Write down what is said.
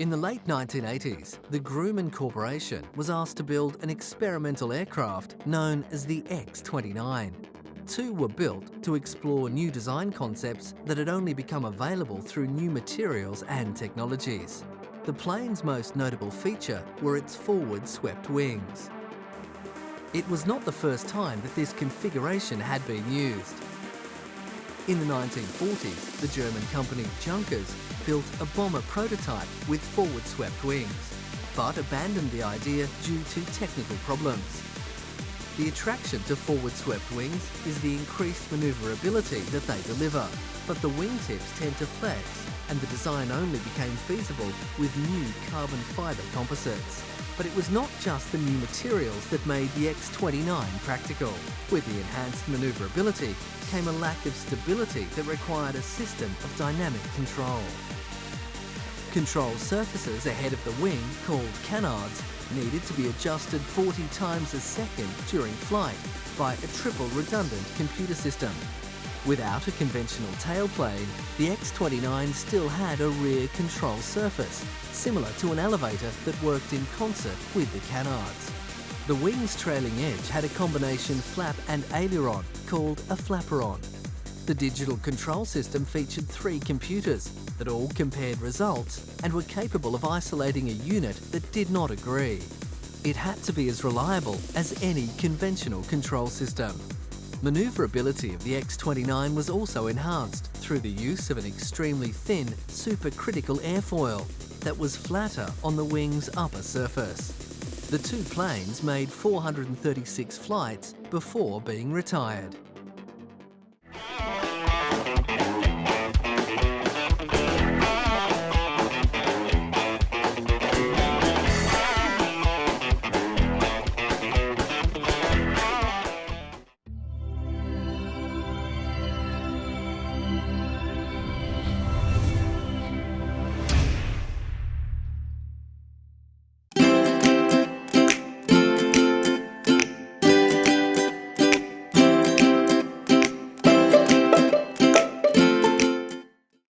In the late 1980s, the Grumman Corporation was asked to build an experimental aircraft known as the X-29. Two were built to explore new design concepts that had only become available through new materials and technologies. The plane's most notable feature were its forward-swept wings. It was not the first time that this configuration had been used. In the 1940s, the German company Junkers built a bomber prototype with forward-swept wings, but abandoned the idea due to technical problems. The attraction to forward-swept wings is the increased manoeuvrability that they deliver, but the wingtips tend to flex, and the design only became feasible with new carbon fibre composites. But it was not just the new materials that made the X-29 practical. With the enhanced manoeuvrability came a lack of stability that required a system of dynamic control. Control surfaces ahead of the wing, called canards, needed to be adjusted 40 times a second during flight by a triple redundant computer system. Without a conventional tailplane, the X-29 still had a rear control surface, similar to an elevator that worked in concert with the canards. The wing's trailing edge had a combination flap and aileron called a flaperon. The digital control system featured 3 computers that all compared results and were capable of isolating a unit that did not agree. It had to be as reliable as any conventional control system. Manoeuvrability of the X-29 was also enhanced through the use of an extremely thin supercritical airfoil that was flatter on the wing's upper surface. The two planes made 436 flights before being retired.